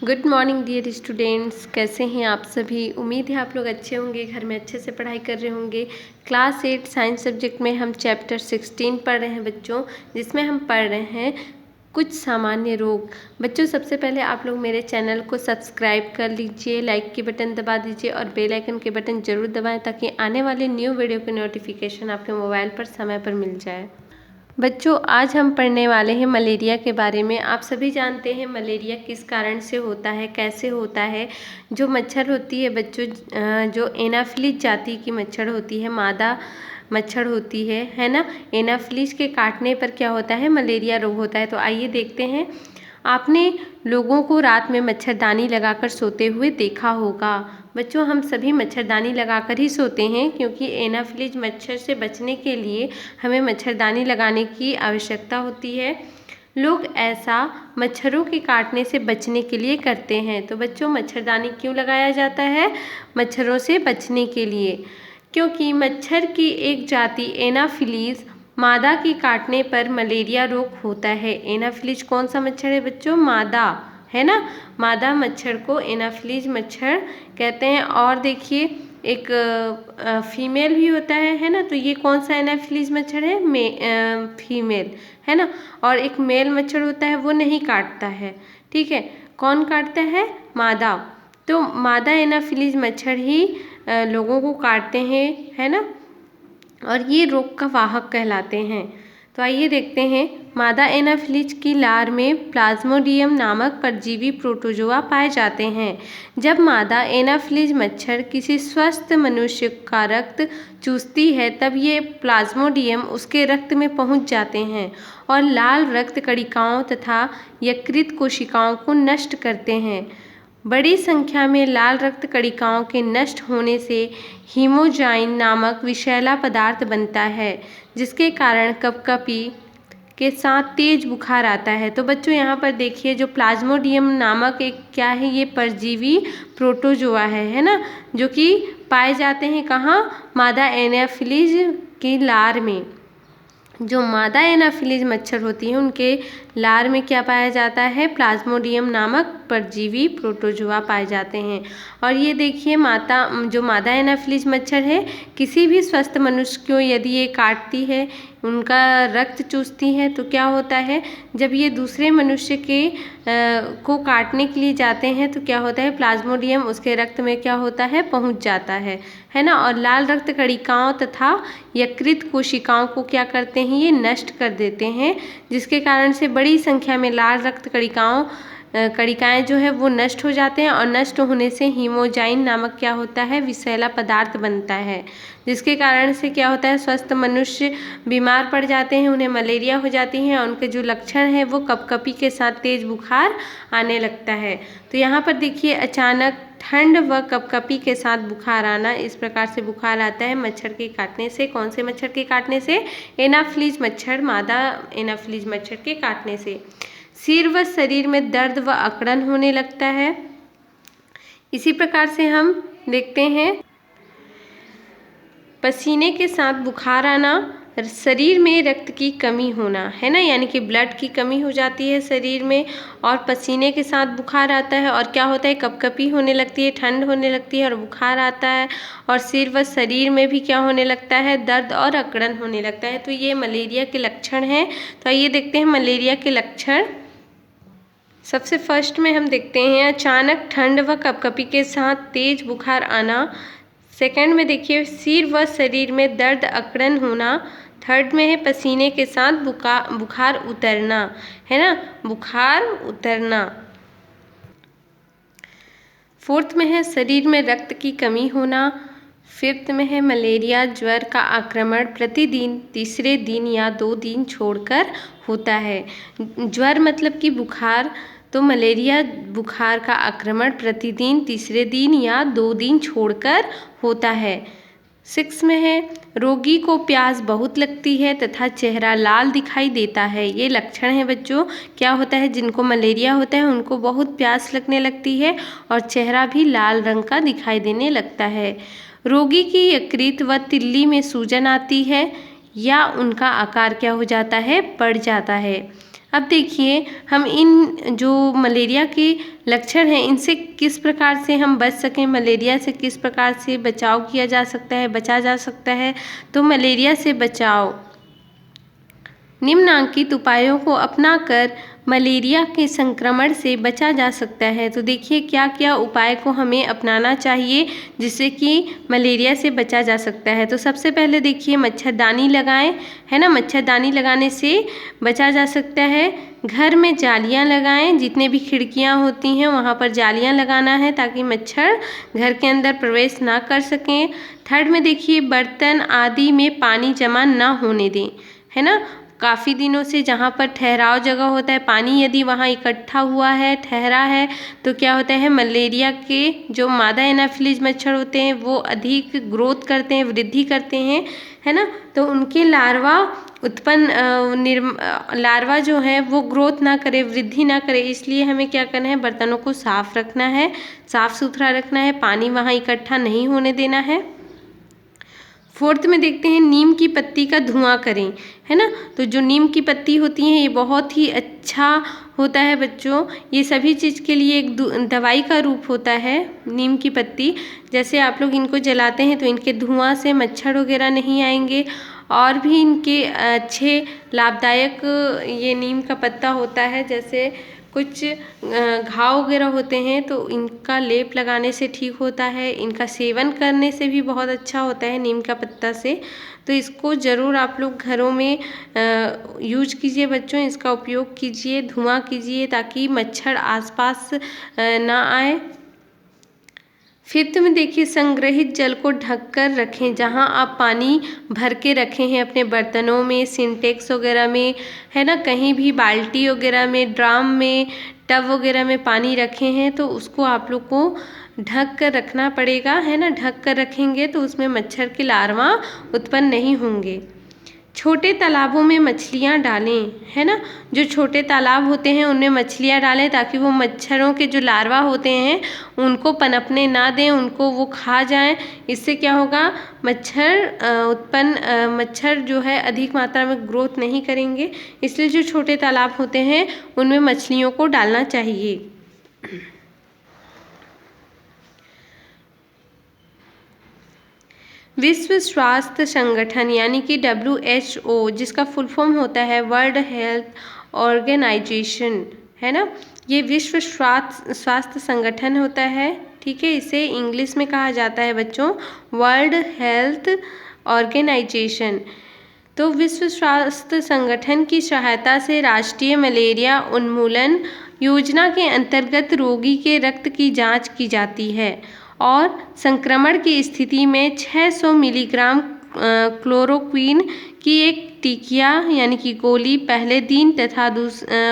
Good morning dear students, कैसे हैं आप सभी। उम्मीद है आप लोग अच्छे होंगे, घर में अच्छे से पढ़ाई कर रहे होंगे। क्लास 8 साइंस सब्जेक्ट में हम चैप्टर 16 पढ़ रहे हैं बच्चों, जिसमें हम पढ़ रहे हैं कुछ सामान्य रोग। बच्चों सबसे पहले आप लोग मेरे चैनल को सब्सक्राइब कर लीजिए, लाइक की बटन दबा दीजिए और बेल आइकन के बटन ज़रूर दबाएं ताकि आने वाले न्यू वीडियो की नोटिफिकेशन आपके मोबाइल पर समय पर मिल जाए। बच्चों आज हम पढ़ने वाले हैं मलेरिया के बारे में। आप सभी जानते हैं मलेरिया किस कारण से होता है, कैसे होता है। जो मच्छर होती है बच्चों, जो एनाफिलीज जाति की मच्छर होती है, मादा मच्छर होती है ना। एनाफिलीज के काटने पर क्या होता है, मलेरिया रोग होता है। तो आइए देखते हैं। आपने लोगों को रात में मच्छरदानी लगाकर सोते हुए देखा होगा। बच्चों हम सभी मच्छरदानी लगाकर ही सोते हैं, क्योंकि एनाफिलीज मच्छर से बचने के लिए हमें मच्छरदानी लगाने की आवश्यकता होती है। लोग ऐसा मच्छरों के काटने से बचने के लिए करते हैं। तो बच्चों मच्छरदानी क्यों लगाया जाता है? मच्छरों से बचने के लिए, क्योंकि मच्छर की एक जाति एनाफिलीज मादा के काटने पर मलेरिया रोग होता है। एनाफिलीज कौन सा मच्छर है बच्चों? मादा, है ना। मादा मच्छर को एनाफिलीज मच्छर कहते हैं। और देखिए एक फीमेल भी होता है ना। तो ये कौन सा एनाफिलीज मच्छर है? फीमेल, है ना। और एक मेल मच्छर होता है, वो नहीं काटता है, ठीक है। कौन काटता है? मादा। तो मादा एनाफिलीज मच्छर ही लोगों को काटते हैं, है ना। और ये रोग का वाहक कहलाते हैं। तो आइए देखते हैं। मादा एनाफिलीज की लार में प्लाज्मोडियम नामक परजीवी प्रोटोजोआ पाए जाते हैं। जब मादा एनाफिलीज मच्छर किसी स्वस्थ मनुष्य का रक्त चूसती है, तब ये प्लाज्मोडियम उसके रक्त में पहुंच जाते हैं और लाल रक्त कणिकाओं तथा यकृत कोशिकाओं को नष्ट करते हैं। बड़ी संख्या में लाल रक्त कणिकाओं के नष्ट होने से हीमोजाइन नामक विषैला पदार्थ बनता है, जिसके कारण कपकपी के साथ तेज बुखार आता है। तो बच्चों यहाँ पर देखिए, जो प्लाज्मोडियम नामक एक क्या है, ये परजीवी प्रोटोजोआ है ना, जो कि पाए जाते हैं कहाँ? मादा एनाफिलीज की लार में। जो मादा एनाफिलीज मच्छर होती हैं उनके लार में क्या पाया जाता है? प्लाज्मोडियम नामक परजीवी प्रोटोजोआ पाए जाते हैं। और ये देखिए जो मादा एनाफिलीज मच्छर है, किसी भी स्वस्थ मनुष्य को यदि ये काटती है, उनका रक्त चूसती है, तो क्या होता है, जब ये दूसरे मनुष्य को काटने के लिए जाते हैं तो क्या होता है, प्लाज्मोडियम उसके रक्त में क्या होता है? पहुंच जाता है ना। और लाल रक्त कणिकाओं तथा यकृत कोशिकाओं को क्या करते हैं? ये नष्ट कर देते हैं, जिसके कारण से बड़ी संख्या में लाल रक्त कणिकाएं जो है वो नष्ट हो जाते हैं। और नष्ट होने से हीमोजाइन नामक क्या होता है? विषैला पदार्थ बनता है, जिसके कारण से क्या होता है? स्वस्थ मनुष्य बीमार पड़ जाते हैं, उन्हें मलेरिया हो जाती है और उनके जो लक्षण हैं वो कपकपी के साथ तेज बुखार आने लगता है। तो यहाँ पर देखिए, अचानक ठंड व कपकपी के साथ बुखार आना, इस प्रकार से बुखार आता है मच्छर के काटने से। कौन से मच्छर के काटने से? एनाफिलीज मच्छर, मादा एनाफिलीज मच्छर के काटने से। सिर व शरीर में दर्द व अकड़न होने लगता है। इसी प्रकार से हम देखते हैं, पसीने के साथ बुखार आना, शरीर में रक्त की कमी होना, है ना, यानी कि ब्लड की कमी हो जाती है शरीर में, और पसीने के साथ बुखार आता है। और क्या होता है? कपकपी होने लगती है, ठंड होने लगती है और बुखार आता है। और सिर व शरीर में भी क्या होने लगता है? दर्द और अकड़न होने लगता है। तो ये मलेरिया के लक्षण हैं। तो आइए देखते हैं मलेरिया के लक्षण। सबसे फर्स्ट में हम देखते हैं अचानक ठंड व कपकपी के साथ तेज बुखार आना। सेकंड में देखिए सिर व शरीर में दर्द अकड़न होना। थर्ड में है पसीने के साथ बुखार उतरना, है ना, बुखार उतरना। फोर्थ में है शरीर में रक्त की कमी होना। फिफ्थ में है मलेरिया ज्वर का आक्रमण प्रतिदिन तीसरे दिन या 2 दिन छोड़कर होता है। ज्वर मतलब कि बुखार, तो मलेरिया बुखार का आक्रमण प्रतिदिन तीसरे दिन या 2 दिन छोड़कर होता है। 6 में है रोगी को प्यास बहुत लगती है तथा चेहरा लाल दिखाई देता है। ये लक्षण है बच्चों। क्या होता है? जिनको मलेरिया होता है उनको बहुत प्यास लगने लगती है और चेहरा भी लाल रंग का दिखाई देने लगता है। रोगी की यकृत व तिल्ली में सूजन आती है या उनका आकार क्या हो जाता है? बढ़ जाता है। अब देखिए हम इन जो मलेरिया के लक्षण हैं इनसे किस प्रकार से हम बच सकें, मलेरिया से किस प्रकार से बचाव किया जा सकता है, बचा जा सकता है। तो मलेरिया से बचाव, निम्नांकित उपायों को अपनाकर मलेरिया के संक्रमण से बचा जा सकता है। तो देखिए क्या क्या उपाय को हमें अपनाना चाहिए जिससे कि मलेरिया से बचा जा सकता है। तो सबसे पहले देखिए मच्छरदानी लगाएं, है ना, मच्छरदानी लगाने से बचा जा सकता है। घर में जालियां लगाएं, जितने भी खिड़कियां होती हैं वहां पर जालियां लगाना है ताकि मच्छर घर के अंदर प्रवेश ना कर सकें। थर्ड में देखिए बर्तन आदि में पानी जमा ना होने दें, है ना। काफ़ी दिनों से जहाँ पर ठहराव जगह होता है, पानी यदि वहाँ इकट्ठा हुआ है, ठहरा है, तो क्या होता है, मलेरिया के जो मादा एनाफिलीज मच्छर होते हैं वो अधिक ग्रोथ करते हैं, वृद्धि करते हैं, है ना। तो उनके लार्वा लार्वा जो है वो ग्रोथ ना करे, वृद्धि ना करे, इसलिए हमें क्या करना है, बर्तनों को साफ रखना है, साफ सुथरा रखना है, पानी वहाँ इकट्ठा नहीं होने देना है। फोर्थ में देखते हैं नीम की पत्ती का धुआं करें, है ना। तो जो नीम की पत्ती होती है ये बहुत ही अच्छा होता है बच्चों, ये सभी चीज़ के लिए एक दवाई का रूप होता है नीम की पत्ती। जैसे आप लोग इनको जलाते हैं तो इनके धुआं से मच्छर वगैरह नहीं आएंगे, और भी इनके अच्छे लाभदायक ये नीम का पत्ता होता है। जैसे कुछ घाव वगैरह होते हैं तो इनका लेप लगाने से ठीक होता है, इनका सेवन करने से भी बहुत अच्छा होता है नीम का पत्ता से। तो इसको ज़रूर आप लोग घरों में यूज कीजिए बच्चों, इसका उपयोग कीजिए, धुआं कीजिए ताकि मच्छर आसपास ना आए। फिफ्थ में देखिए संग्रहित जल को ढककर रखें, जहां आप पानी भर के रखे हैं अपने बर्तनों में, सिंटेक्स वगैरह में, है ना, कहीं भी बाल्टी वगैरह में, ड्राम में, टब वगैरह में पानी रखे हैं तो उसको आप लोग को ढक कर रखना पड़ेगा, है ना। ढक कर रखेंगे तो उसमें मच्छर के लार्वा उत्पन्न नहीं होंगे। छोटे तालाबों में मछलियाँ डालें, है ना, जो छोटे तालाब होते हैं उनमें मछलियाँ डालें ताकि वो मच्छरों के जो लार्वा होते हैं उनको पनपने ना दें, उनको वो खा जाएं। इससे क्या होगा, मच्छर जो है अधिक मात्रा में ग्रोथ नहीं करेंगे, इसलिए जो छोटे तालाब होते हैं उनमें मछलियों को डालना चाहिए। विश्व स्वास्थ्य संगठन यानी कि WHO, जिसका फुल फॉर्म होता है वर्ल्ड हेल्थ ऑर्गेनाइजेशन, है ना, ये विश्व स्वास्थ्य संगठन होता है, ठीक है। इसे इंग्लिश में कहा जाता है बच्चों वर्ल्ड हेल्थ ऑर्गेनाइजेशन। तो विश्व स्वास्थ्य संगठन की सहायता से राष्ट्रीय मलेरिया उन्मूलन योजना के अंतर्गत रोगी के रक्त की जांच की जाती है और संक्रमण की स्थिति में 600 मिलीग्राम क्लोरोक्वीन की एक टिकिया यानी कि गोली पहले दिन तथा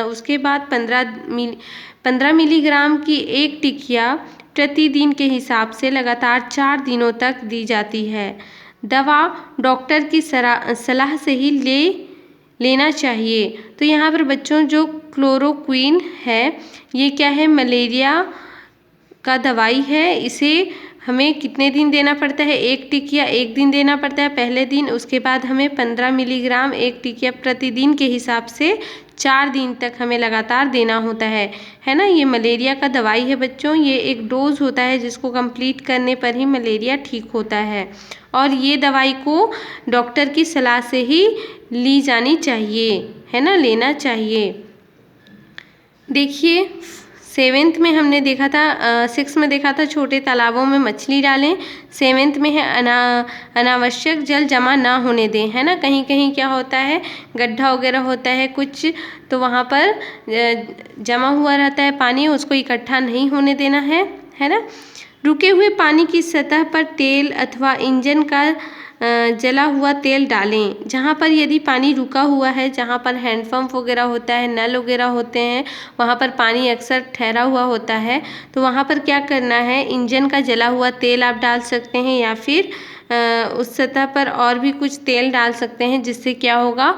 उसके बाद 15 मिलीग्राम की एक टिकिया प्रतिदिन के हिसाब से लगातार 4 दिनों तक दी जाती है। दवा डॉक्टर की सलाह से ही लेना चाहिए। तो यहाँ पर बच्चों जो क्लोरोक्वीन है ये क्या है, मलेरिया का दवाई है। इसे हमें कितने दिन देना पड़ता है, एक टिकिया एक दिन देना पड़ता है पहले दिन, उसके बाद हमें 15 मिलीग्राम एक टिकिया प्रतिदिन के हिसाब से 4 दिन तक हमें लगातार देना होता है ना। ये मलेरिया का दवाई है बच्चों, ये एक डोज होता है जिसको कंप्लीट करने पर ही मलेरिया ठीक होता है, और ये दवाई को डॉक्टर की सलाह से ही ली जानी चाहिए, है ना, लेना चाहिए। देखिए 7th में हमने देखा था, 6 में देखा था छोटे तालाबों में मछली डालें। 7th में है अनावश्यक जल जमा ना होने दें, है ना। कहीं कहीं क्या होता है, गड्ढा वगैरह होता है कुछ, तो वहाँ पर जमा हुआ रहता है पानी, उसको इकट्ठा नहीं होने देना है ना। रुके हुए पानी की सतह पर तेल अथवा इंजन का जला हुआ तेल डालें। जहाँ पर यदि पानी रुका हुआ है, जहाँ पर हैंडपम्प वगैरह होता है, नल वगैरह होते हैं, वहाँ पर पानी अक्सर ठहरा हुआ होता है, तो वहाँ पर क्या करना है, इंजन का जला हुआ तेल आप डाल सकते हैं या फिर उस सतह पर और भी कुछ तेल डाल सकते हैं, जिससे क्या होगा,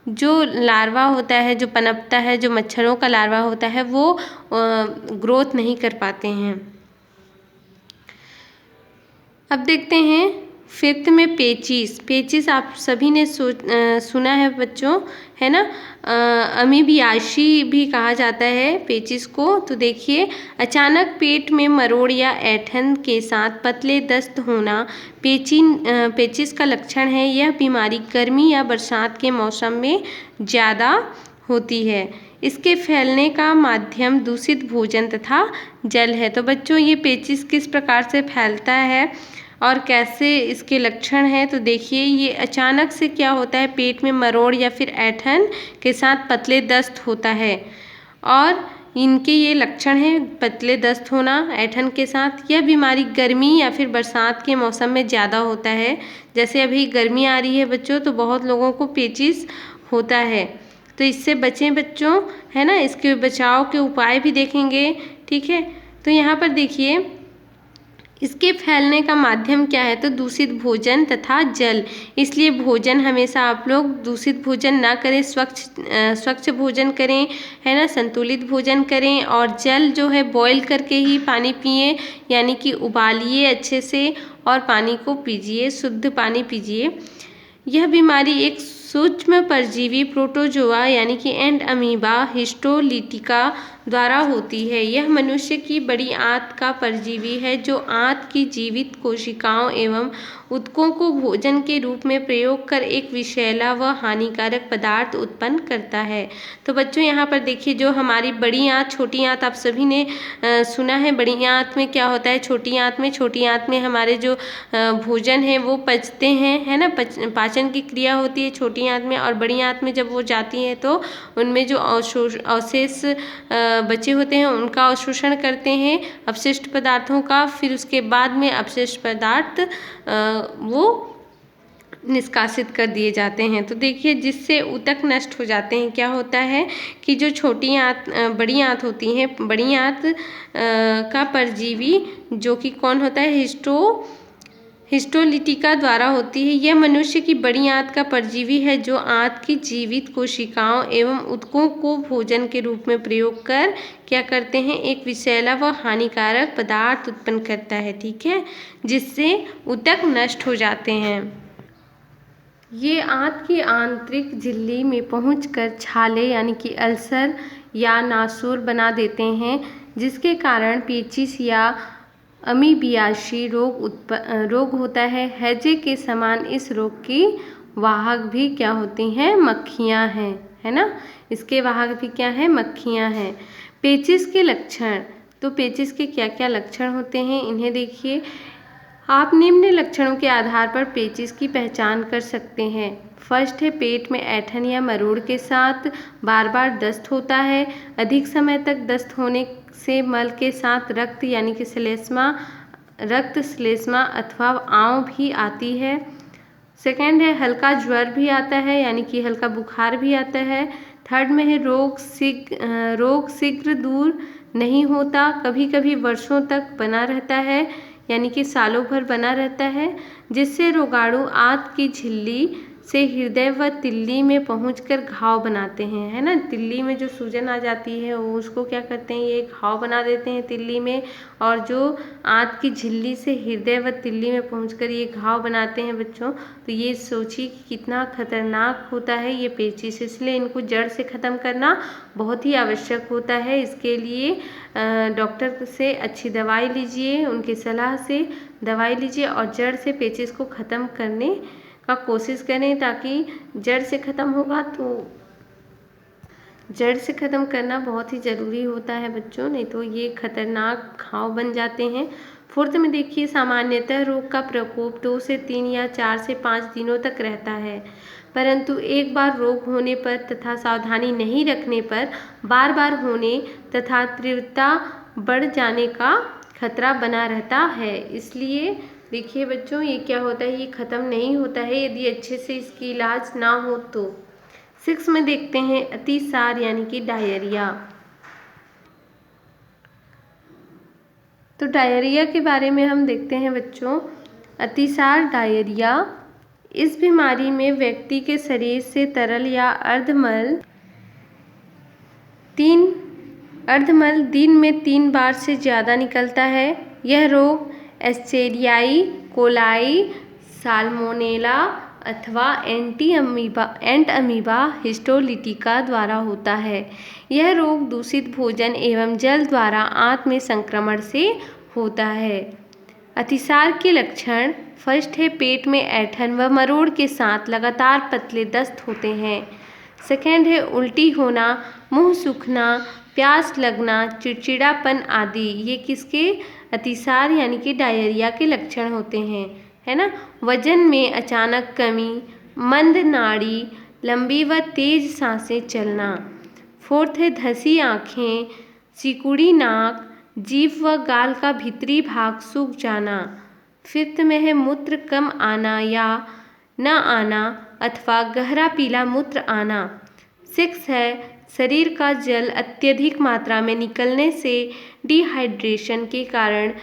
जो लार्वा होता है, जो पनपता है, जो मच्छरों का लार्वा होता है वो ग्रोथ नहीं कर पाते हैं। अब देखते हैं फिफ्थ में पेचिस। पेचिस आप सभी ने सुना है बच्चों, है ना। अमीबियाशी भी कहा जाता है पेचिस को। तो देखिए, अचानक पेट में मरोड़ या ऐंठन के साथ पतले दस्त होना पेचिस का लक्षण है। यह बीमारी गर्मी या बरसात के मौसम में ज़्यादा होती है। इसके फैलने का माध्यम दूषित भोजन तथा जल है। तो बच्चों, ये पेचिस किस प्रकार से फैलता है और कैसे इसके लक्षण हैं, तो देखिए, ये अचानक से क्या होता है, पेट में मरोड़ या फिर ऐंठन के साथ पतले दस्त होता है और इनके ये लक्षण हैं, पतले दस्त होना ऐंठन के साथ। यह बीमारी गर्मी या फिर बरसात के मौसम में ज़्यादा होता है। जैसे अभी गर्मी आ रही है बच्चों, तो बहुत लोगों को पेचिस होता है। तो इससे बचें बच्चों, है ना। इसके बचाव के उपाय भी देखेंगे, ठीक है। तो यहाँ पर देखिए, इसके फैलने का माध्यम क्या है, तो दूषित भोजन तथा जल। इसलिए भोजन हमेशा आप लोग दूषित भोजन ना करें, स्वच्छ भोजन करें, है ना, संतुलित भोजन करें। और जल जो है बॉईल करके ही पानी पिए, यानी कि उबालिए अच्छे से और पानी को पीजिए, शुद्ध पानी पीजिए। यह बीमारी एक सूक्ष्म परजीवी प्रोटोजोआ यानी कि एंड अमीबा हिस्टोलिटिका द्वारा होती है। यह मनुष्य की बड़ी आंत का परजीवी है जो आंत की जीवित कोशिकाओं एवं ऊतकों को भोजन के रूप में प्रयोग कर एक विषैला व हानिकारक पदार्थ उत्पन्न करता है। तो बच्चों, यहाँ पर देखिए, जो हमारी बड़ी आंत, छोटी आंत आप सभी ने सुना है। बड़ी आंत में क्या होता है, छोटी आंत में हमारे जो भोजन है वो पचते हैं, है ना, पाचन की क्रिया होती है छोटी आंत में। और बड़ी आंत में जब वो जाती है तो उनमें जो अवशेष बचे होते हैं उनका अवशोषण करते हैं, अपशिष्ट पदार्थों का। फिर उसके बाद में अपशिष्ट पदार्थ वो निष्कासित कर दिए जाते हैं। तो देखिए, जिससे ऊतक नष्ट हो जाते हैं। क्या होता है कि जो छोटी आंत, बड़ी आंत होती है, बड़ी आंत का परजीवी जो कि कौन होता है, हिस्टोलिटिका द्वारा होती है। यह मनुष्य की बड़ी आंत का परजीवी है जो आंत की जीवित कोशिकाओं एवं ऊतकों को भोजन के रूप में प्रयोग कर क्या करते हैं, एक विषैला व हानिकारक पदार्थ उत्पन्न करता है, ठीक है, जिससे ऊतक नष्ट हो जाते हैं। ये आंत की आंतरिक झिल्ली में पहुंचकर छाले यानी कि अल्सर या नासूर बना देते हैं, जिसके कारण पेचिस या अमीबियाशी रोग होता है। हैजे के समान इस रोग की वाहक भी क्या होती हैं, मक्खियां हैं, है ना। इसके वाहक भी क्या है, मक्खियां हैं। पेचिस के लक्षण। तो पेचिस के क्या क्या लक्षण होते हैं, इन्हें देखिए। आप निम्न लक्षणों के आधार पर पेचिस की पहचान कर सकते हैं। फर्स्ट है, पेट में ऐंठन या मरोड़ के साथ बार बार दस्त होता है। अधिक समय तक दस्त होने से मल के साथ रक्त यानी कि श्लेष्मा अथवा आंव भी आती है। सेकेंड है, हल्का ज्वर भी आता है यानी कि हल्का बुखार भी आता है। थर्ड में है, रोग शीघ्र दूर नहीं होता, कभी कभी वर्षों तक बना रहता है यानी कि सालों भर बना रहता है, जिससे रोगाणु आंत की झिल्ली से हृदय व तिल्ली में पहुंचकर घाव बनाते हैं, है ना। तिल्ली में जो सूजन आ जाती है वो उसको क्या करते हैं, ये घाव बना देते हैं तिल्ली में। और जो आंत की झिल्ली से हृदय व तिल्ली में पहुंचकर ये घाव बनाते हैं बच्चों, तो ये सोचिए कि कितना खतरनाक होता है ये पेचिस। इसलिए इनको जड़ से ख़त्म करना बहुत ही आवश्यक होता है। इसके लिए डॉक्टर से अच्छी दवाई लीजिए, उनकी सलाह से दवाई लीजिए और जड़ से पेचिस को ख़त्म करने का कोशिश करें, ताकि जड़ से ख़त्म होगा तो जड़ से ख़त्म करना बहुत ही ज़रूरी होता है बच्चों, नहीं तो ये खतरनाक घाव बन जाते हैं। फोर्थ में देखिए, सामान्यतः रोग का प्रकोप 2 से 3 या 4 से 5 दिनों तक रहता है, परंतु एक बार रोग होने पर तथा सावधानी नहीं रखने पर बार बार होने तथा तीव्रता बढ़ जाने का खतरा बना रहता है। इसलिए देखिए बच्चों, ये क्या होता है, ये ख़त्म नहीं होता है यदि अच्छे से इसकी इलाज ना हो तो। 6 में देखते हैं, अतिसार यानी कि डायरिया। तो डायरिया के बारे में हम देखते हैं बच्चों। अतिसार डायरिया, इस बीमारी में व्यक्ति के शरीर से तरल या अर्धमल दिन में 3 बार से ज़्यादा निकलता है। यह रोग एस्चेरियाई कोलाई साल्मोनेला अथवा एंट अमीबा हिस्टोलिटिका द्वारा होता है। यह रोग दूषित भोजन एवं जल द्वारा आंत में संक्रमण से होता है। अतिसार के लक्षण, फर्स्ट है पेट में ऐंठन व मरोड़ के साथ लगातार पतले दस्त होते हैं। सेकेंड है उल्टी होना, मुंह सूखना, प्यास लगना, चिड़चिड़ापन आदि। ये किसके, अतिसार यानी कि डायरिया के लक्षण होते हैं, है ना। वजन में अचानक कमी, मंद नाड़ी, लंबी व तेज सांसें चलना। फोर्थ है धसी आँखें, सिकुड़ी नाक, जीभ व गाल का भीतरी भाग सूख जाना। फिफ्थ में है मूत्र कम आना या न आना अथवा गहरा पीला मूत्र आना। सिक्स है शरीर का जल अत्यधिक मात्रा में निकलने से डिहाइड्रेशन के कारण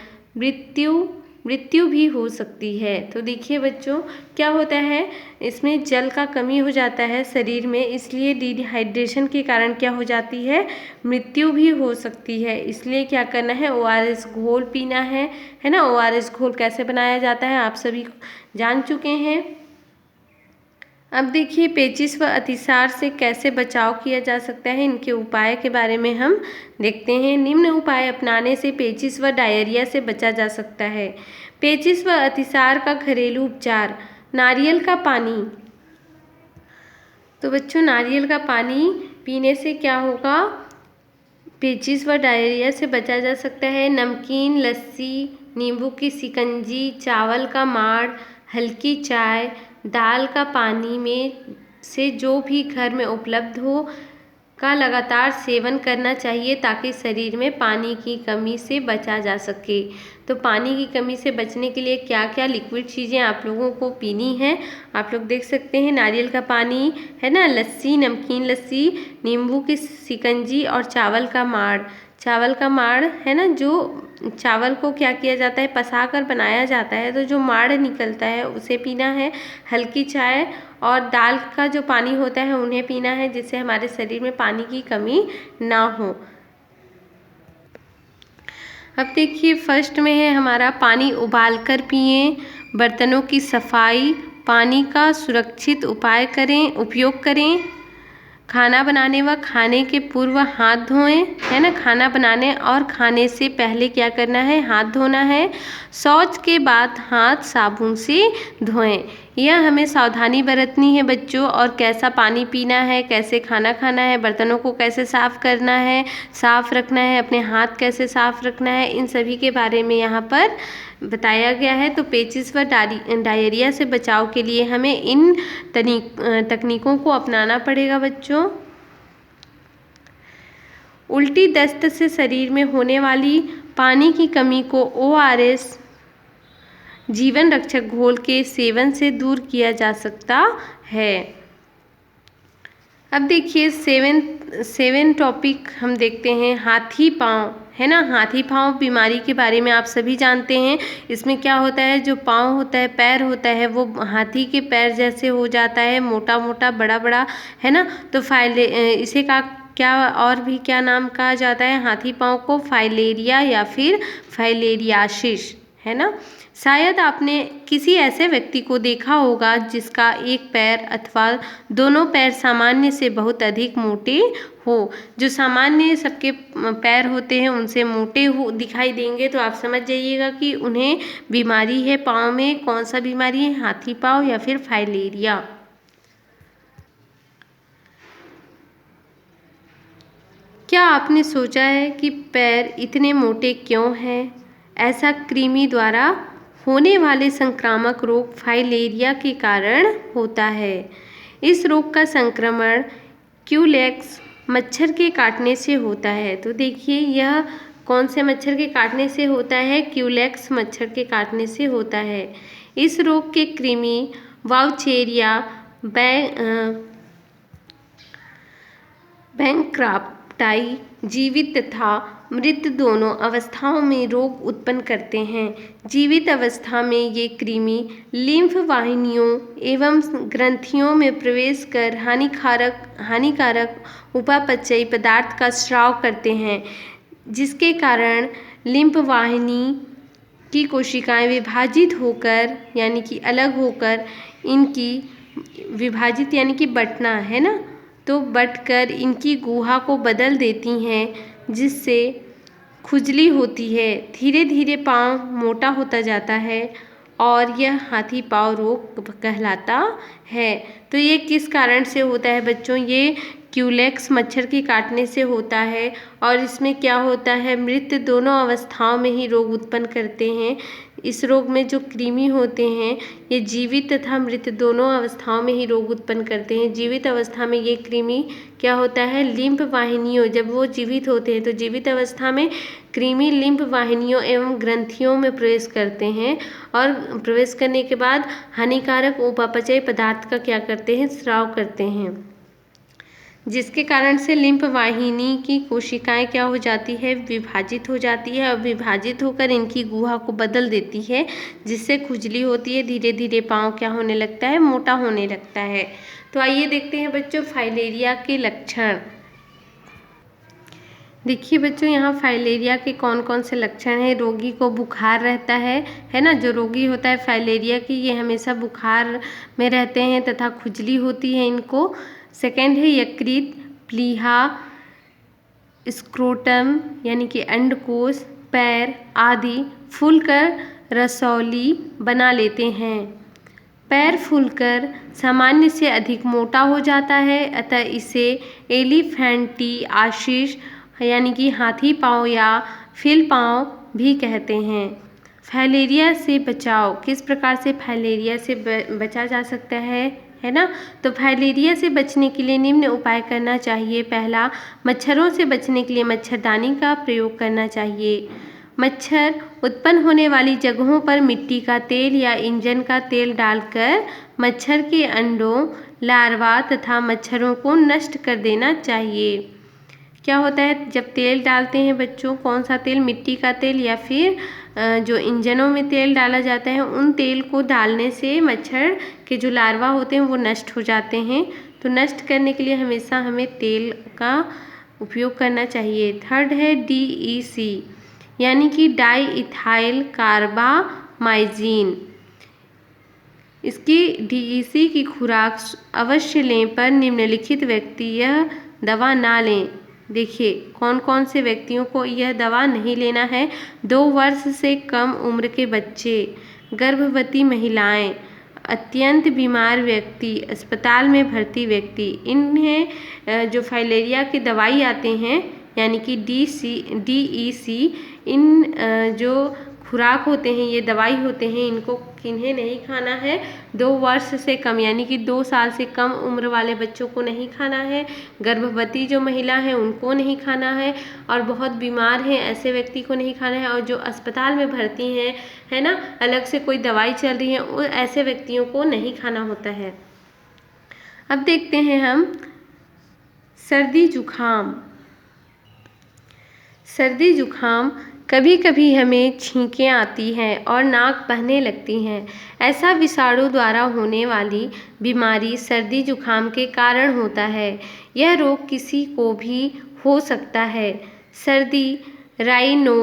मृत्यु भी हो सकती है। तो देखिए बच्चों, क्या होता है, इसमें जल का कमी हो जाता है शरीर में, इसलिए डिहाइड्रेशन के कारण क्या हो जाती है, मृत्यु भी हो सकती है। इसलिए क्या करना है, ORS घोल पीना है ना। ORS घोल कैसे बनाया जाता है आप सभी जान चुके हैं। अब देखिए पेचिश व अतिसार से कैसे बचाव किया जा सकता है, इनके उपाय के बारे में हम देखते हैं। निम्न उपाय अपनाने से पेचिश व डायरिया से बचा जा सकता है। पेचिश व अतिसार का घरेलू उपचार, नारियल का पानी। तो बच्चों नारियल का पानी पीने से क्या होगा, पेचिश व डायरिया से बचा जा सकता है। नमकीन, लस्सी, नींबू की शिकंजी, चावल का माड़, हल्की चाय, दाल का पानी में से जो भी घर में उपलब्ध हो का लगातार सेवन करना चाहिए ताकि शरीर में पानी की कमी से बचा जा सके। तो पानी की कमी से बचने के लिए क्या क्या लिक्विड चीज़ें आप लोगों को पीनी है, आप लोग देख सकते हैं। नारियल का पानी है ना, लस्सी, नमकीन लस्सी, नींबू की शिकंजी और चावल का माड़। चावल का माड़ है ना, जो चावल को क्या किया जाता है, पसा कर बनाया जाता है, तो जो माड़ निकलता है उसे पीना है। हल्की चाय और दाल का जो पानी होता है उन्हें पीना है, जिससे हमारे शरीर में पानी की कमी ना हो। अब देखिए फर्स्ट में है हमारा पानी उबाल कर पिएं, बर्तनों की सफाई, पानी का सुरक्षित उपयोग करें, खाना बनाने व खाने के पूर्व हाथ धोएं, है ना। खाना बनाने और खाने से पहले क्या करना है, हाथ धोना है। शौच के बाद हाथ साबुन से धोएं। यह हमें सावधानी बरतनी है बच्चों, और कैसा पानी पीना है, कैसे खाना खाना है, बर्तनों को कैसे साफ़ करना है, साफ़ रखना है, अपने हाथ कैसे साफ़ रखना है, इन सभी के बारे में यहाँ पर बताया गया है। तो पेचिश व डायरिया से बचाव के लिए हमें इन तकनीकों को अपनाना पड़ेगा बच्चों। उल्टी दस्त से शरीर में होने वाली पानी की कमी को ORS जीवन रक्षक घोल के सेवन से दूर किया जा सकता है। अब देखिए सेवन टॉपिक हम देखते हैं, हाथी पाँव, है ना। हाथी पाँव बीमारी के बारे में आप सभी जानते हैं। इसमें क्या होता है, जो पाँव होता है, पैर होता है, वो हाथी के पैर जैसे हो जाता है, मोटा मोटा बड़ा बड़ा, है ना। तो इसे का क्या और भी क्या नाम कहा जाता है, हाथी पाँव को फाइलेरिया या फिर फाइलेरियासिस, है ना। शायद आपने किसी ऐसे व्यक्ति को देखा होगा जिसका एक पैर अथवा दोनों पैर सामान्य से बहुत अधिक मोटे हो। जो सामान्य सबके पैर होते हैं उनसे मोटे हो दिखाई देंगे, तो आप समझ जाइएगा कि उन्हें बीमारी है पाँव में। कौन सा बीमारी है, हाथी पाँव या फिर फाइलेरिया। क्या आपने सोचा है कि पैर इतने मोटे क्यों हैं? ऐसा कृमि द्वारा होने वाले संक्रामक रोग फाइलेरिया के कारण होता है। इस रोग का संक्रमण क्यूलेक्स मच्छर के काटने से होता है। तो देखिए यह कौन से मच्छर के काटने से होता है, क्यूलेक्स मच्छर के काटने से होता है। इस रोग के कृमि वाउचेरिया बैंक्राप्टाई जीवित तथा मृत दोनों अवस्थाओं में रोग उत्पन्न करते हैं। जीवित अवस्था में ये कृमि लिम्फ वाहिनियों एवं ग्रंथियों में प्रवेश कर हानिकारक उपापचयी पदार्थ का स्राव करते हैं, जिसके कारण लिम्फ वाहिनी की कोशिकाएं विभाजित होकर यानी कि अलग होकर इनकी विभाजित यानी कि बंटना है ना, तो बंटकर इनकी गुहा को बदल देती हैं, जिससे खुजली होती है। धीरे धीरे पाँव मोटा होता जाता है और यह हाथी पाँव रोग कहलाता है। तो ये किस कारण से होता है बच्चों? ये क्यूलेक्स मच्छर के काटने से होता है। और इसमें क्या होता है, मृत दोनों अवस्थाओं में ही रोग उत्पन्न करते हैं। इस रोग में जो कृमि होते हैं ये जीवित तथा मृत दोनों अवस्थाओं में ही रोग उत्पन्न करते हैं। जीवित अवस्था में ये कृमि क्या होता है, लिम्फ वाहिनियों, जब वो जीवित होते हैं तो जीवित अवस्था में कृमि लिम्फ वाहिनियों एवं ग्रंथियों में प्रवेश करते हैं और प्रवेश करने के बाद हानिकारक उपापचय पदार्थ का क्या करते हैं, स्राव करते हैं, जिसके कारण से लिम्फ वाहिनी की कोशिकाएं क्या हो जाती है, विभाजित हो जाती है और विभाजित होकर इनकी गुहा को बदल देती है, जिससे खुजली होती है। धीरे धीरे पाँव क्या होने लगता है, मोटा होने लगता है। तो आइए देखते हैं बच्चों फाइलेरिया के लक्षण। देखिए बच्चों, यहाँ फाइलेरिया के कौन कौन से लक्षण हैं। रोगी को बुखार रहता है ना, जो रोगी होता है फाइलेरिया की ये हमेशा बुखार में रहते हैं तथा खुजली होती है इनको। सेकेंड है यकृत, प्लीहा, स्क्रोटम यानी कि अंडकोश, पैर आदि फूलकर रसौली बना लेते हैं। पैर फूलकर सामान्य से अधिक मोटा हो जाता है, अतः इसे एलिफेंटियासिस यानी कि हाथी पाँव या फिल पाँव भी कहते हैं। फाइलेरिया से बचाव, किस प्रकार से फाइलेरिया से बचा जा सकता है ना। तो फाइलेरिया से बचने के लिए निम्न उपाय करना चाहिए। पहला, मच्छरों से बचने के लिए मच्छरदानी का प्रयोग करना चाहिए। मच्छर उत्पन्न होने वाली जगहों पर मिट्टी का तेल या इंजन का तेल डालकर मच्छर के अंडों, लार्वा तथा मच्छरों को नष्ट कर देना चाहिए। क्या होता है, जब तेल डालते हैं बच्चों, कौन सा तेल, मिट्टी का तेल या फिर जो इंजनों में तेल डाला जाता है, उन तेल को डालने से मच्छर के जो लार्वा होते हैं वो नष्ट हो जाते हैं। तो नष्ट करने के लिए हमेशा हमें तेल का उपयोग करना चाहिए। थर्ड है DEC यानी कि डाई इथाइल कार्बामाइजिन। इसकी DEC की खुराक अवश्य लें, पर निम्नलिखित व्यक्ति यह दवा ना लें। देखिए कौन कौन से व्यक्तियों को यह दवा नहीं लेना है। 2 वर्ष से कम उम्र के बच्चे, गर्भवती महिलाएं, अत्यंत बीमार व्यक्ति, अस्पताल में भर्ती व्यक्ति। इन्हें जो फाइलेरिया की दवाई आते हैं यानी कि DEC, इन जो खुराक होते हैं, ये दवाई होते हैं, इनको किन्हें नहीं खाना है, 2 वर्ष से कम यानी कि 2 साल से कम उम्र वाले बच्चों को नहीं खाना है, गर्भवती जो महिला है उनको नहीं खाना है, और बहुत बीमार हैं ऐसे व्यक्ति को नहीं खाना है, और जो अस्पताल में भर्ती हैं, है ना, अलग से कोई दवाई चल रही है, वो ऐसे व्यक्तियों को नहीं खाना होता है। अब देखते हैं हम सर्दी जुखाम। सर्दी जुखाम, कभी कभी हमें छींकें आती हैं और नाक बहने लगती हैं। ऐसा विषाणु द्वारा होने वाली बीमारी सर्दी जुखाम के कारण होता है। यह रोग किसी को भी हो सकता है। सर्दी राइनो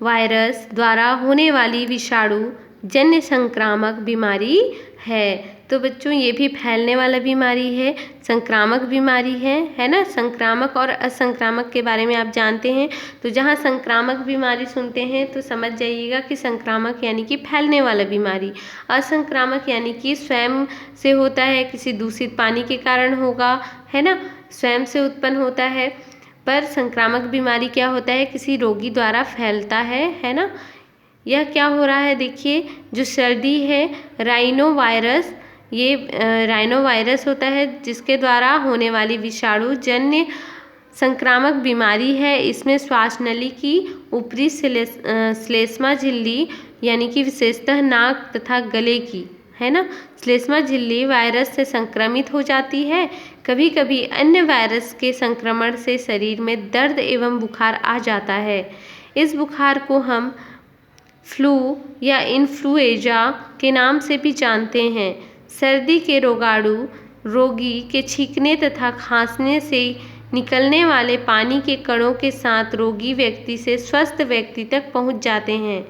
वायरस द्वारा होने वाली विषाणु जन्य संक्रामक बीमारी है। तो बच्चों ये भी फैलने वाला बीमारी है, संक्रामक बीमारी है ना। संक्रामक और असंक्रामक के बारे में आप जानते हैं। तो जहाँ संक्रामक बीमारी सुनते हैं तो समझ जाइएगा कि संक्रामक यानी कि फैलने वाला बीमारी, असंक्रामक यानी कि स्वयं से होता है, किसी दूषित पानी के कारण होगा, है ना, स्वयं से उत्पन्न होता है। पर संक्रामक बीमारी क्या होता है, किसी रोगी द्वारा फैलता है ना। यह क्या हो रहा है, देखिए जो सर्दी है, राइनो वायरस, ये राइनो वायरस होता है जिसके द्वारा होने वाली विषाणु जन्य संक्रामक बीमारी है। इसमें श्वास नली की ऊपरी श्लेष्मा झिल्ली यानी कि विशेषतः नाक तथा गले की, है ना, श्लेष्मा झिल्ली वायरस से संक्रमित हो जाती है। कभी कभी अन्य वायरस के संक्रमण से शरीर में दर्द एवं बुखार आ जाता है। इस बुखार को हम फ्लू या इन्फ्लुएंजा के नाम से भी जानते हैं। सर्दी के रोगाणु रोगी के छींकने तथा खांसने से निकलने वाले पानी के कणों के साथ रोगी व्यक्ति से स्वस्थ व्यक्ति तक पहुंच जाते हैं।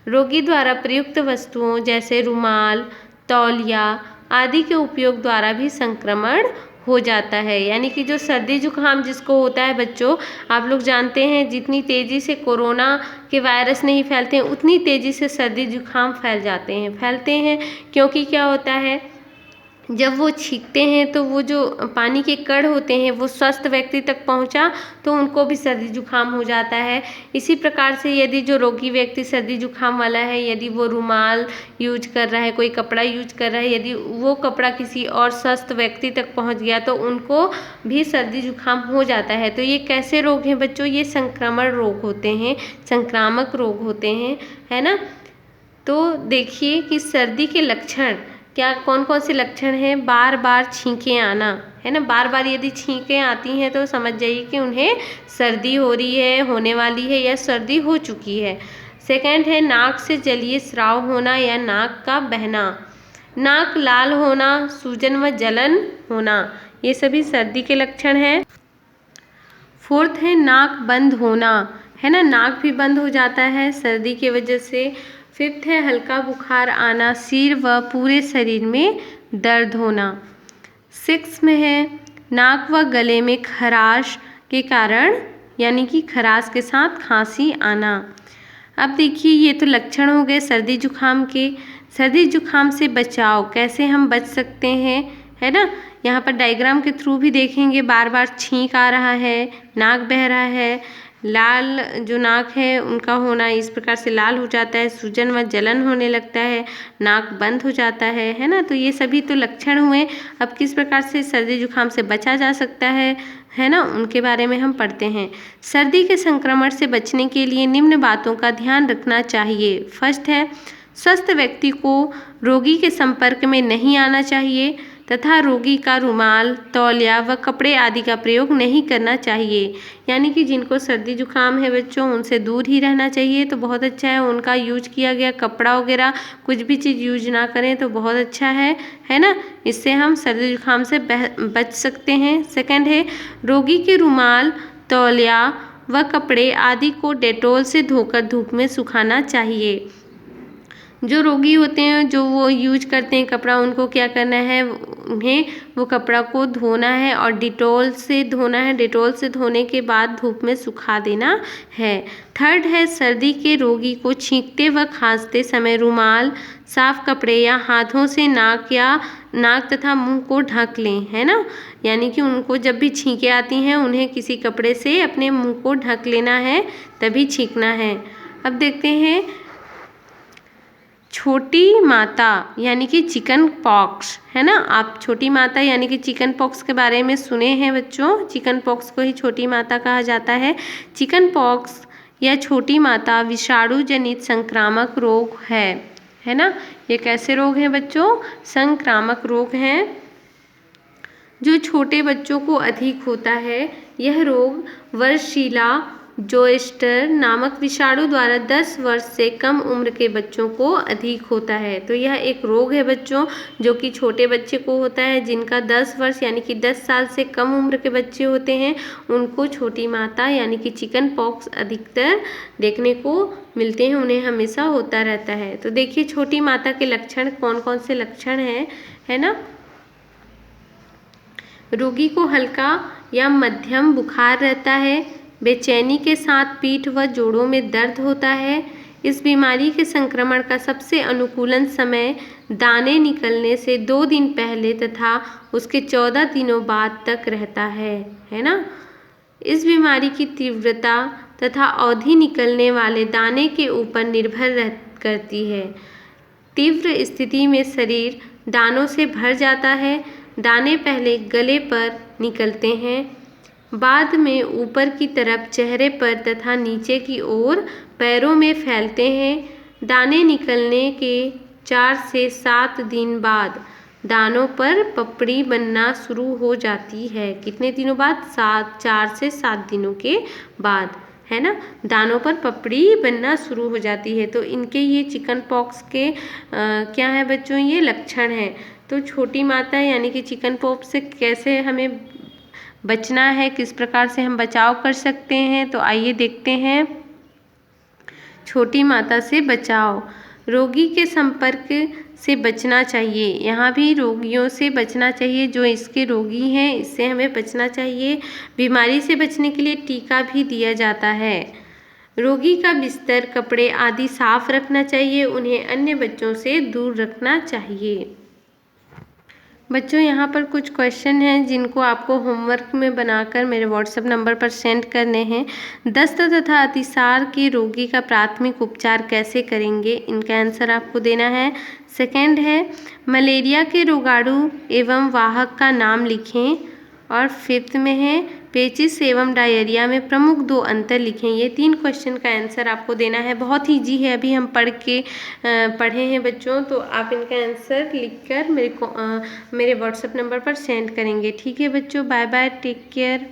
रोगी द्वारा प्रयुक्त वस्तुओं जैसे रुमाल, तौलिया आदि के उपयोग द्वारा भी संक्रमण हो जाता है। यानी कि जो सर्दी जुकाम जिसको होता है बच्चों, आप लोग जानते हैं जितनी तेज़ी से कोरोना के वायरस नहीं फैलते हैं उतनी तेज़ी से सर्दी जुकाम फैलते हैं क्योंकि क्या होता है, जब वो छींकते हैं तो वो जो पानी के कण होते हैं वो स्वस्थ व्यक्ति तक पहुंचा तो उनको भी सर्दी जुकाम हो जाता है। इसी प्रकार से यदि जो रोगी व्यक्ति सर्दी जुकाम वाला है, यदि वो रुमाल यूज कर रहा है, कोई कपड़ा यूज कर रहा है, यदि वो कपड़ा किसी और स्वस्थ व्यक्ति तक पहुंच गया तो उनको भी सर्दी जुकाम हो जाता है। तो ये कैसे रोग हैं बच्चों, ये संक्रमण रोग होते हैं, संक्रामक रोग होते हैं, है ना। तो देखिए कि सर्दी के लक्षण क्या कौन कौन से लक्षण हैं। बार बार छींकें आना, है ना, बार बार यदि छींकें आती हैं तो समझ जाइए कि उन्हें सर्दी हो रही है, होने वाली है या सर्दी हो चुकी है। सेकंड है नाक से जलीय स्राव होना या नाक का बहना, नाक लाल होना, सूजन व जलन होना, ये सभी सर्दी के लक्षण हैं। फोर्थ है नाक बंद होना, है ना, नाक भी बंद हो जाता है सर्दी की वजह से। फिफ्थ है हल्का बुखार आना, सिर व पूरे शरीर में दर्द होना। सिक्स में है नाक व गले में खराश के कारण, यानी कि खराश के साथ खांसी आना। अब देखिए ये तो लक्षण हो गए सर्दी जुकाम के। सर्दी जुकाम से बचाव, कैसे हम बच सकते हैं, है ना, यहाँ पर डायग्राम के थ्रू भी देखेंगे। बार बार छींक आ रहा है, नाक बह रहा है, लाल जो नाक है उनका होना इस प्रकार से लाल हो जाता है, सूजन व जलन होने लगता है, नाक बंद हो जाता है ना। तो ये सभी तो लक्षण हुए। अब किस प्रकार से सर्दी जुकाम से बचा जा सकता है ना, उनके बारे में हम पढ़ते हैं। सर्दी के संक्रमण से बचने के लिए निम्न बातों का ध्यान रखना चाहिए। फर्स्ट है स्वस्थ व्यक्ति को रोगी के संपर्क में नहीं आना चाहिए तथा रोगी का रुमाल, तौलिया व कपड़े आदि का प्रयोग नहीं करना चाहिए। यानी कि जिनको सर्दी जुकाम है बच्चों उनसे दूर ही रहना चाहिए तो बहुत अच्छा है। उनका यूज किया गया कपड़ा वगैरह कुछ भी चीज़ यूज ना करें तो बहुत अच्छा है ना, इससे हम सर्दी जुकाम से बच सकते हैं। सेकंड है रोगी के रुमाल, तौलिया व कपड़े आदि को डेटॉल से धोकर धूप में सुखाना चाहिए। जो रोगी होते हैं जो वो यूज करते हैं कपड़ा, उनको क्या करना है, उन्हें वो कपड़ा को धोना है और डिटॉल से धोना है। डिटॉल से धोने के बाद धूप में सुखा देना है। थर्ड है सर्दी के रोगी को छींकते व खांसते समय रुमाल, साफ कपड़े या हाथों से नाक तथा मुंह को ढक लें, है ना। यानी कि उनको जब भी छींकें आती हैं उन्हें किसी कपड़े से अपने मुंह को ढक लेना है, तभी छींकना है। अब देखते हैं छोटी माता यानी कि चिकन पॉक्स, है ना। आप छोटी माता यानी कि चिकन पॉक्स के बारे में सुने हैं बच्चों, चिकन पॉक्स को ही छोटी माता कहा जाता है। चिकन पॉक्स या छोटी माता विषाणु जनित संक्रामक रोग है ना। ये कैसे रोग हैं बच्चों, संक्रामक रोग हैं जो छोटे बच्चों को अधिक होता है। यह रोग वर्षीला जोस्टर नामक विषाणु द्वारा 10 वर्ष से कम उम्र के बच्चों को अधिक होता है। तो यह एक रोग है बच्चों जो कि छोटे बच्चे को होता है, जिनका 10 वर्ष यानी कि 10 साल से कम उम्र के बच्चे होते हैं उनको छोटी माता यानी कि चिकन पॉक्स अधिकतर देखने को मिलते हैं, उन्हें हमेशा होता रहता है। तो देखिए छोटी माता के लक्षण कौन कौन से लक्षण हैं, है ना। रोगी को हल्का या मध्यम बुखार रहता है, बेचैनी के साथ पीठ व जोड़ों में दर्द होता है। इस बीमारी के संक्रमण का सबसे अनुकूलन समय दाने निकलने से 2 दिन पहले तथा उसके 14 दिनों बाद तक रहता है ना। इस बीमारी की तीव्रता तथा अवधि निकलने वाले दाने के ऊपर निर्भर करती है। तीव्र स्थिति में शरीर दानों से भर जाता है। दाने पहले गले पर निकलते हैं, बाद में ऊपर की तरफ चेहरे पर तथा नीचे की ओर पैरों में फैलते हैं। दाने निकलने के 4 से 7 दिन बाद दानों पर पपड़ी बनना शुरू हो जाती है। कितने दिनों बाद, 4 से 7 दिनों के बाद, है ना, दानों पर पपड़ी बनना शुरू हो जाती है। तो इनके ये चिकन पॉक्स के क्या है बच्चों, ये लक्षण हैं। तो छोटी माता यानी कि चिकन पॉक्स से कैसे हमें बचना है, किस प्रकार से हम बचाव कर सकते हैं, तो आइए देखते हैं। छोटी माता से बचाओ। रोगी के संपर्क से बचना चाहिए, यहाँ भी रोगियों से बचना चाहिए, जो इसके रोगी हैं इससे हमें बचना चाहिए। बीमारी से बचने के लिए टीका भी दिया जाता है। रोगी का बिस्तर, कपड़े आदि साफ रखना चाहिए, उन्हें अन्य बच्चों से दूर रखना चाहिए। बच्चों यहाँ पर कुछ क्वेश्चन हैं जिनको आपको होमवर्क में बनाकर मेरे व्हाट्सएप नंबर पर सेंड करने हैं। दस्त तथा अतिसार के रोगी का प्राथमिक उपचार कैसे करेंगे, इनका आंसर आपको देना है। सेकंड है मलेरिया के रोगाणु एवं वाहक का नाम लिखें। और फिफ्थ में है पेचिस एवं डायरिया में प्रमुख 2 अंतर लिखें। ये 3 क्वेश्चन का आंसर आपको देना है। बहुत ईजी है, अभी हम पढ़े हैं बच्चों, तो आप इनका आंसर लिखकर मेरे व्हाट्सएप नंबर पर सेंड करेंगे। ठीक है बच्चों, बाय बाय, टेक केयर।